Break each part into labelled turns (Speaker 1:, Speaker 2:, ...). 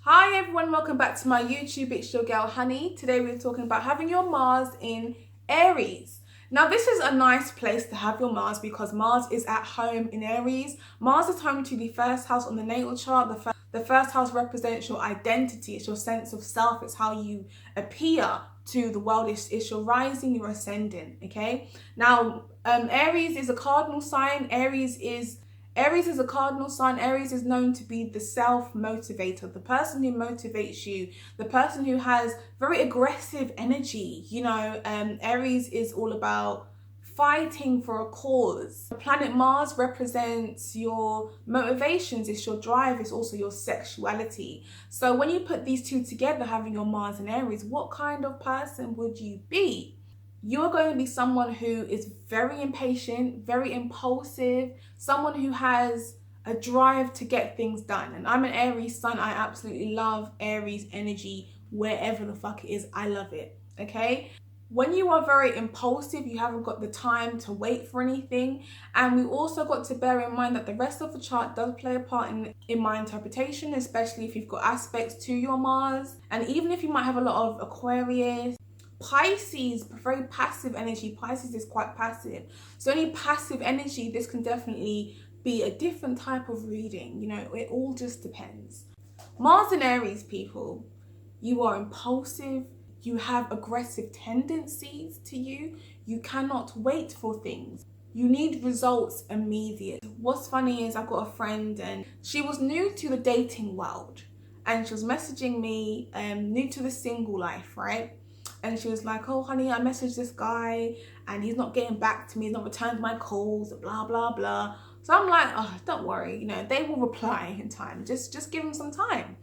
Speaker 1: Hi everyone, welcome back to my YouTube. It's your girl Honey. Today we're talking about having your Mars in Aries. Now this is a nice place to have your Mars because Mars is at home in Aries. Mars is home to the first house on the natal chart. The first house represents your identity. It's your sense of self. It's how you appear to the world. It's your rising, your ascendant. Okay. Now Aries is a cardinal sign. Aries is a cardinal sign. Aries is known to be the self-motivator, the person who motivates you, the person who has very aggressive energy. Aries is all about fighting for a cause. The planet Mars represents your motivations, it's your drive, it's also your sexuality. So when you put these two together, having your Mars in Aries, what kind of person would you be? You're going to be someone who is very impatient, very impulsive, someone who has a drive to get things done. And I'm an Aries sun. I absolutely love Aries energy wherever the fuck it is. I love it, okay? When you are very impulsive, you haven't got the time to wait for anything. And we also got to bear in mind that the rest of the chart does play a part in my interpretation, especially if you've got aspects to your Mars. And even if you might have a lot of Aquarius, Pisces, very passive energy. Pisces is quite passive. So any passive energy, this can definitely be a different type of reading. It all just depends. Mars in Aries, people, you are impulsive. You have aggressive tendencies to you. You cannot wait for things. You need results immediate. What's funny is I've got a friend and she was new to the dating world. And she was messaging me, new to the single life, right? And she was like, oh, honey, I messaged this guy and he's not getting back to me. He's not returned my calls, blah, blah, blah. So I'm like, oh, don't worry. they will reply in time. Just give him some time.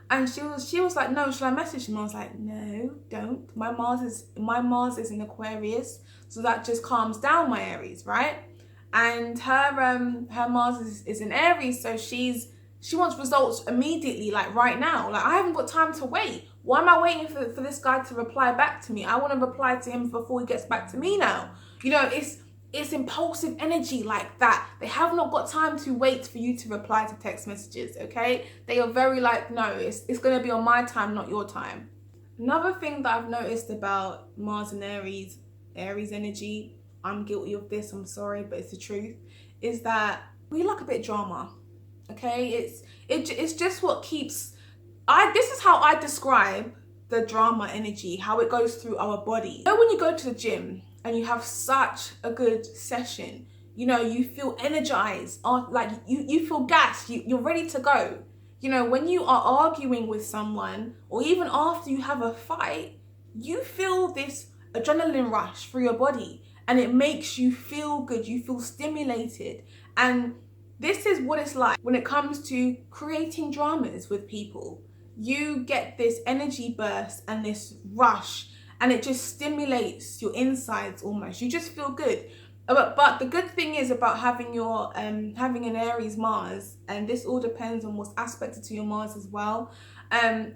Speaker 1: And she was like, no, should I message him? I was like, no, don't. My Mars is in Aquarius. So that just calms down my Aries, right? And her Mars is in Aries. So she wants results immediately, like right now. Like I haven't got time to wait. Why am I waiting for this guy to reply back to me? I want to reply to him before he gets back to me now. It's impulsive energy like that. They have not got time to wait for you to reply to text messages, okay? They are very like, no, it's going to be on my time, not your time. Another thing that I've noticed about Mars and Aries energy, I'm guilty of this, I'm sorry, but it's the truth, is that we like a bit of drama, okay? It's just what keeps... This is how I describe the drama energy, how it goes through our body. When you go to the gym and you have such a good session, you feel energized, like you feel gassed, you're ready to go. When you are arguing with someone or even after you have a fight, you feel this adrenaline rush through your body and it makes you feel good, you feel stimulated. And this is what it's like when it comes to creating dramas with people. You get this energy burst and this rush and it just stimulates your insides almost. You just feel good. But the good thing is about having your having an Aries Mars, and this all depends on what's aspected to your Mars as well,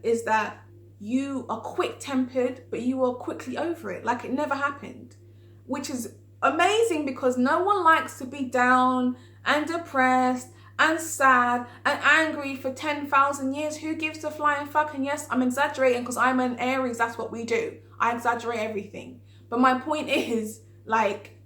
Speaker 1: is that you are quick-tempered, but you are quickly over it, like it never happened, which is amazing because no one likes to be down and depressed and sad and angry for 10,000 years. Who gives a flying fuck? And yes, I'm exaggerating because I'm an Aries, that's what we do. I exaggerate everything. But my point is, like,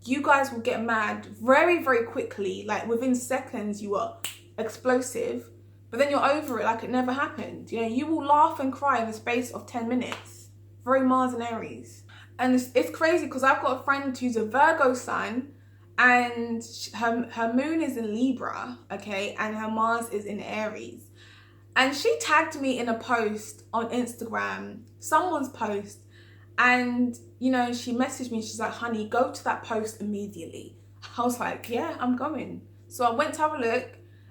Speaker 1: you guys will get mad very, very quickly. Like within seconds, you are explosive, but then you're over it like it never happened. You will laugh and cry in the space of 10 minutes. Very Mars and Aries. And it's crazy because I've got a friend who's a Virgo sign, and her moon is in Libra, okay, and her Mars is in Aries. And she tagged me in a post on Instagram, someone's post, and she messaged me, she's like, honey, go to that post immediately. I was like, yeah, I'm going. So I went to have a look,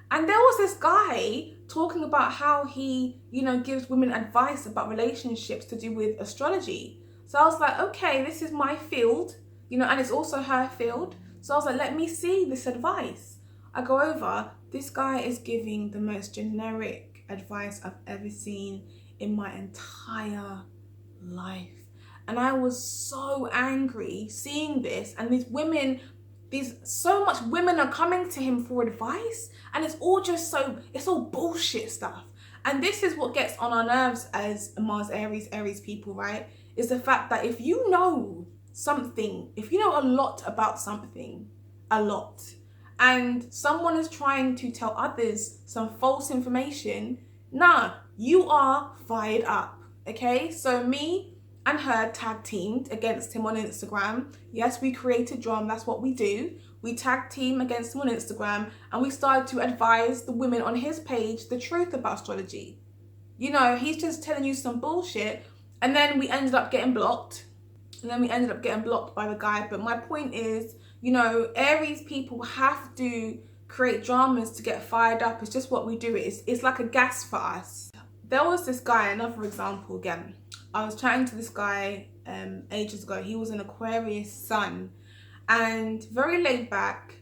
Speaker 1: and there was this guy talking about how he, gives women advice about relationships to do with astrology. So I was like, okay, this is my field, and it's also her field. So I was like, let me see this advice. I go over, this guy is giving the most generic advice I've ever seen in my entire life. And I was so angry seeing this, and so much women are coming to him for advice, and it's all bullshit stuff. And this is what gets on our nerves as Mars Aries people, right? Is the fact that if you know something, if you know a lot about something, a lot, and someone is trying to tell others some false information, nah, you are fired up, okay? So me and her tag teamed against him on Instagram. Yes, we created drama, that's what we do. We tag team against him on Instagram, and we started to advise the women on his page the truth about astrology. You know, he's just telling you some bullshit, and then we ended up getting blocked. And then we ended up getting blocked by the guy. But my point is, you know, Aries people have to create dramas to get fired up. It's just what we do. It's like a gas for us. There was this guy, another example again. I was chatting to this guy ages ago. He was an Aquarius sun and very laid back.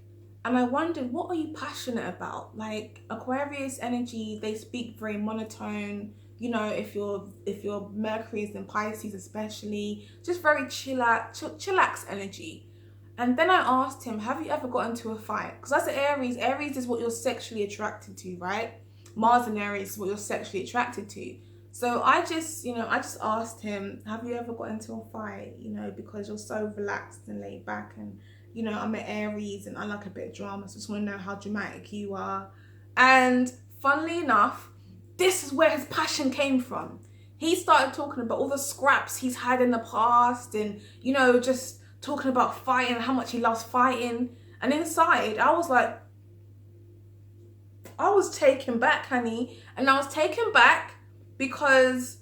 Speaker 1: And I wondered, what are you passionate about? Like, Aquarius energy, they speak very monotone. You know, if your Mercury is in Pisces especially, just very chillax energy. And then I asked him, have you ever got into a fight? Because that's Aries. Aries is what you're sexually attracted to, right? Mars and Aries is what you're sexually attracted to. So I just asked him, have you ever got into a fight? You know, because you're so relaxed and laid back, and you know, I'm an Aries and I like a bit of drama, so I just want to know how dramatic you are. And funnily enough, this is where his passion came from. He started talking about all the scraps he's had in the past, and you know, just talking about fighting, how much he loves fighting. And inside, I was like, I was taken back, honey. And I was taken back because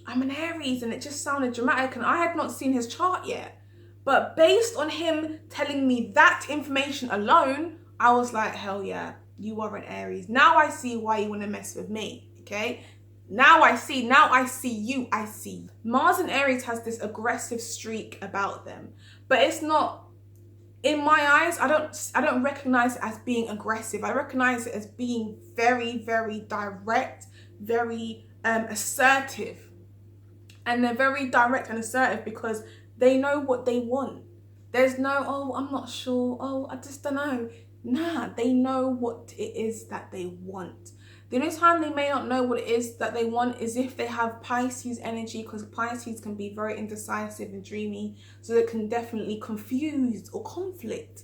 Speaker 1: I'm an Aries and it just sounded dramatic, and I had not seen his chart yet. But based on him telling me that information alone, I was like, hell yeah, you are an Aries. Now I see why you want to mess with me, okay? Now I see you, I see. Mars and Aries has this aggressive streak about them, but it's not, in my eyes, I don't recognize it as being aggressive. I recognize it as being very, very direct, very assertive. And they're very direct and assertive because they know what they want. There's no, oh, I'm not sure, oh, I just don't know. Nah, they know what it is that they want. The only time they may not know what it is that they want is if they have Pisces energy, because Pisces can be very indecisive and dreamy, so it can definitely confuse or conflict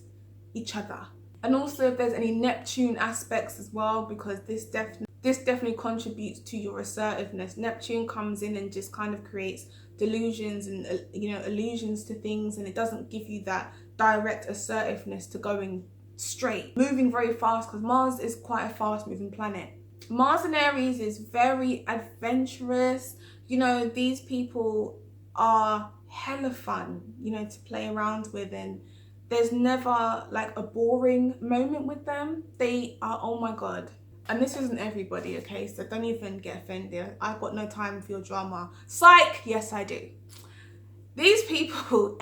Speaker 1: each other. And also if there's any Neptune aspects as well, because this definitely contributes to your assertiveness. Neptune comes in and just kind of creates delusions and illusions to things, and it doesn't give you that direct assertiveness to going straight, moving very fast, because Mars is quite a fast moving planet. Mars in Aries is very adventurous. You know, these people are hella fun, you know, to play around with, and there's never like a boring moment with them. They are, oh my God. And this isn't everybody, okay? So don't even get offended. I've got no time for your drama. Psych! Yes, I do. These people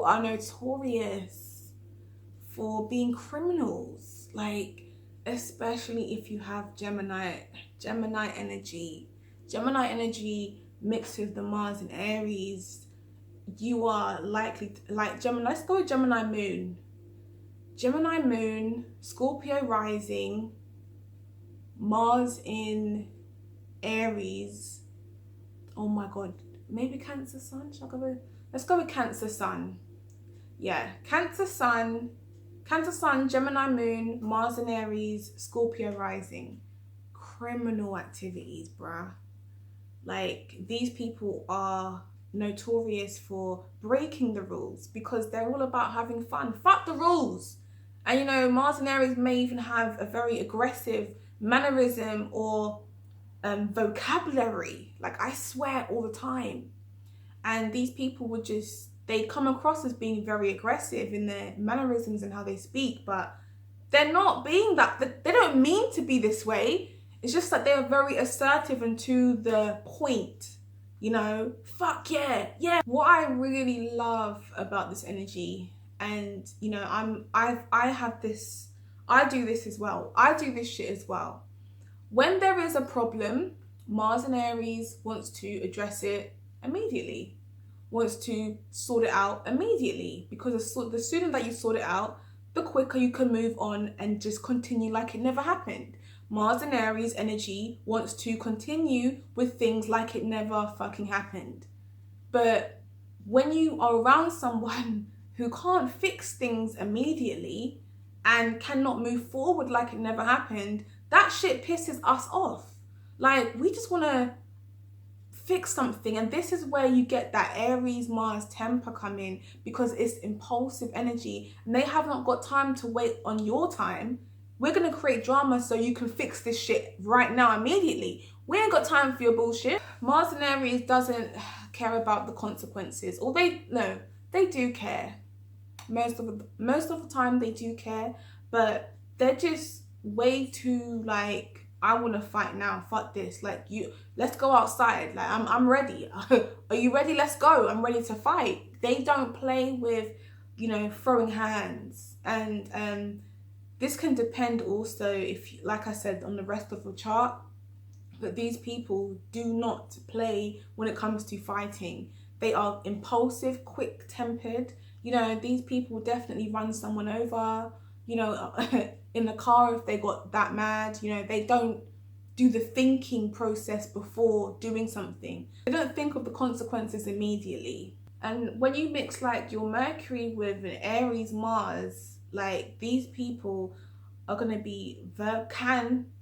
Speaker 1: are notorious for being criminals. Like, especially if you have Gemini energy. Gemini energy mixed with the Mars and Aries, you are likely to, like Gemini. Let's go with Gemini moon. Gemini moon, Scorpio rising, Mars in Aries. Oh my God, maybe Cancer sun. Let's go with Cancer sun. Yeah, Cancer sun, Gemini moon, Mars in Aries, Scorpio rising. Criminal activities, bruh. Like, these people are notorious for breaking the rules because they're all about having fun. Fuck the rules. And you know, Mars and Aries may even have a very aggressive mannerism or vocabulary. Like, I swear all the time. And these people would just, they come across as being very aggressive in their mannerisms and how they speak, but they're not being that. They don't mean to be this way. It's just that they're very assertive and to the point, you know. Fuck yeah, yeah. What I really love about this energy, and you know, I do this as well. I do this shit as well. When there is a problem, Mars and Aries wants to address it immediately, wants to sort it out immediately, because the sooner that you sort it out, the quicker you can move on and just continue like it never happened. Mars in Aries energy wants to continue with things like it never fucking happened. But when you are around someone who can't fix things immediately and cannot move forward like it never happened, that shit pisses us off. Like, we just want to fix something, and this is where you get that Aries Mars temper come in, because it's impulsive energy and they have not got time to wait on your time. We're going to create drama so you can fix this shit right now, immediately. We ain't got time for your bullshit. Mars in Aries doesn't care about the consequences, or they do care. Most of the time they do care, but they're just way too like, I want to fight now, fuck this, like, let's go outside, like, I'm ready. Are you ready? Let's go, I'm ready to fight. They don't play with, throwing hands. And this can depend also, if, like I said, on the rest of the chart, but these people do not play when it comes to fighting. They are impulsive, quick-tempered. These people definitely run someone over, in the car if they got that mad. They don't do the thinking process before doing something. They don't think of the consequences immediately. And when you mix like your Mercury with an Aries Mars, like, these people are going to be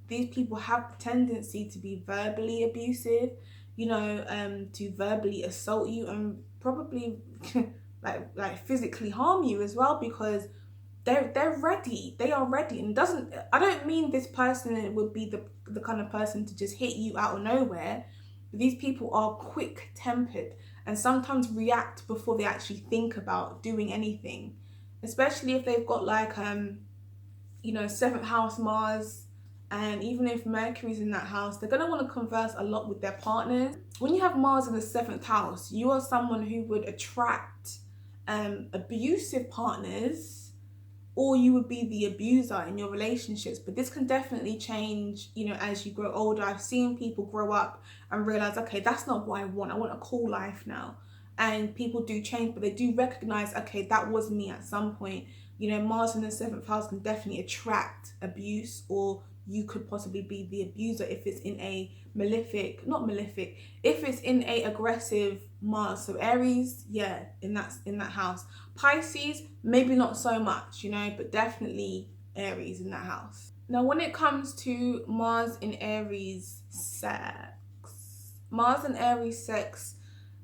Speaker 1: these people have the tendency to be verbally abusive, to verbally assault you, and probably like physically harm you as well, because they're ready. They are ready. And I don't mean this person would be the kind of person to just hit you out of nowhere. But these people are quick tempered and sometimes react before they actually think about doing anything, especially if they've got like 7th house Mars. And even if Mercury's in that house, they're going to want to converse a lot with their partners. When you have Mars in the 7th house, you are someone who would attract abusive partners, or you would be the abuser in your relationships. But this can definitely change, as you grow older. I've seen people grow up and realize, okay, that's not what I want. I want a cool life now. And people do change, but they do recognize, okay, that was me at some point. Mars in the 7th house can definitely attract abuse, or you could possibly be the abuser if it's in a if it's in a aggressive Mars. So Aries, yeah, in that house. Pisces, maybe not so much, but definitely Aries in that house. Now, when it comes to Mars in Aries sex,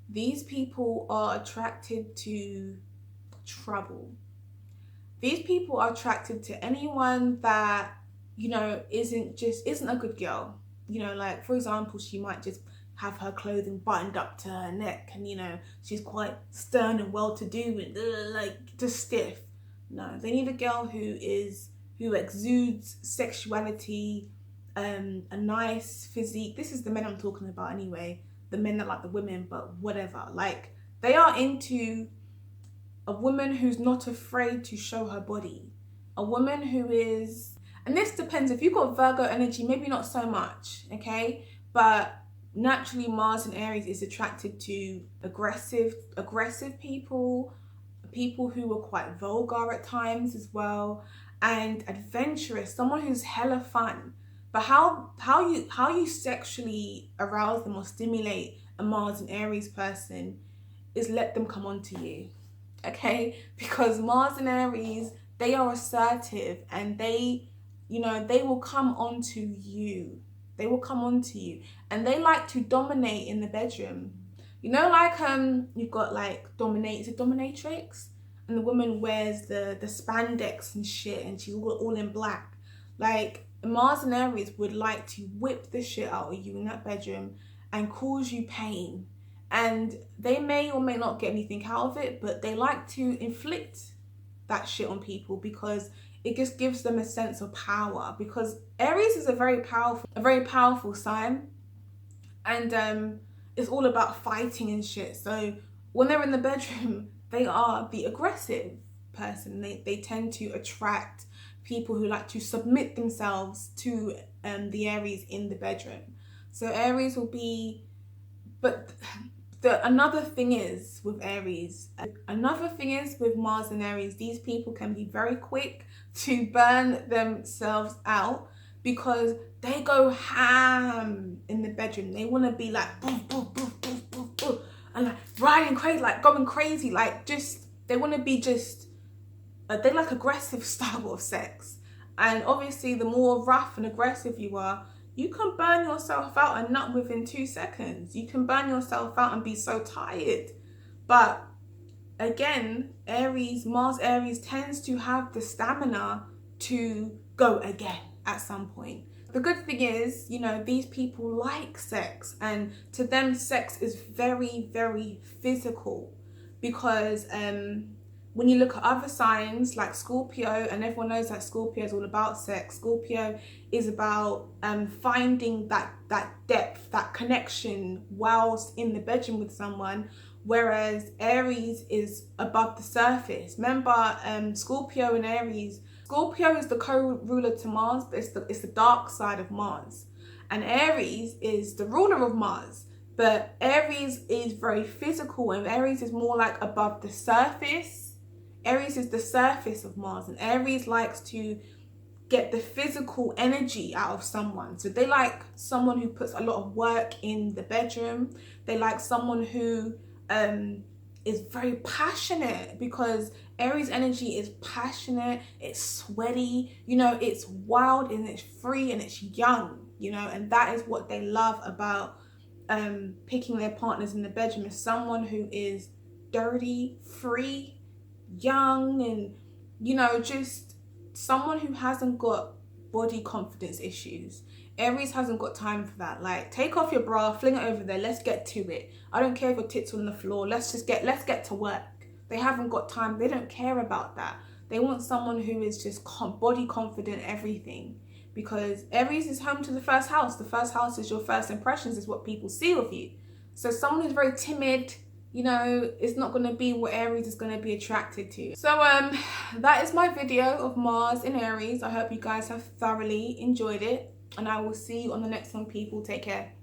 Speaker 1: these people are attracted to trouble. These people are attracted to anyone that, isn't a good girl. Like, for example, she might just have her clothing buttoned up to her neck, and she's quite stern and well-to-do and like just stiff. No, they need a girl who exudes sexuality, a nice physique. This is the men I'm talking about anyway. The men that like the women, but whatever. Like, they are into a woman who's not afraid to show her body. A woman who is, and this depends, if you've got Virgo energy, maybe not so much, okay? But naturally, Mars in Aries is attracted to aggressive people who are quite vulgar at times as well, and adventurous, someone who's hella fun. But how you sexually arouse them or stimulate a Mars in Aries person is let them come onto you, okay? Because Mars in Aries, they are assertive, and they will come onto you. They will come onto you, and they like to dominate in the bedroom. Like you've got like dominatrix, and the woman wears the spandex and shit, and she's all in black. Like, Mars and Aries would like to whip the shit out of you in that bedroom and cause you pain. And they may or may not get anything out of it, but they like to inflict that shit on people because it just gives them a sense of power. Because Aries is a very powerful sign, and it's all about fighting and shit. So when they're in the bedroom, they are the aggressive person. They tend to attract people who like to submit themselves to the Aries in the bedroom. So Aries will be, but another thing is with Mars and Aries, these people can be very quick to burn themselves out. because they go ham in the bedroom. They want to be like boof, boof, boof, boof, boof, boof, and like riding crazy, like going crazy, like just, they want to be just, they like aggressive style of sex. And obviously the more rough and aggressive you are, you can burn yourself out and nut within 2 seconds. You can burn yourself out and be so tired. But again, Aries, Mars Aries tends to have the stamina to go again at some point. The good thing is, you know, these people like sex, and to them sex is very, very physical, because when you look at other signs like Scorpio, and everyone knows that Scorpio is all about sex. Scorpio is about finding that depth, that connection whilst in the bedroom with someone, whereas Aries is above the surface. Remember, Scorpio and Aries, Scorpio is the co-ruler to Mars, but it's the dark side of Mars. And Aries is the ruler of Mars. But Aries is very physical, and Aries is more like above the surface. Aries is the surface of Mars, and Aries likes to get the physical energy out of someone. So they like someone who puts a lot of work in the bedroom. They like someone who is very passionate, because Aries energy is passionate, it's sweaty, you know, it's wild and it's free and it's young, you know, and that is what they love about picking their partners in the bedroom, is someone who is dirty, free, young, and, you know, just someone who hasn't got body confidence issues. Aries hasn't got time for that. Like, take off your bra, fling it over there, let's get to it. I don't care if your tits are on the floor, let's get to work. They haven't got time. They don't care about that. They want someone who is just body confident, everything, because Aries is home to the first house. The first house is your first impressions, is what people see of you. So someone who's very timid, you know, it's not going to be what Aries is going to be attracted to. So that is my video of Mars in Aries. I hope you guys have thoroughly enjoyed it, and I will see you on the next one, people. Take care.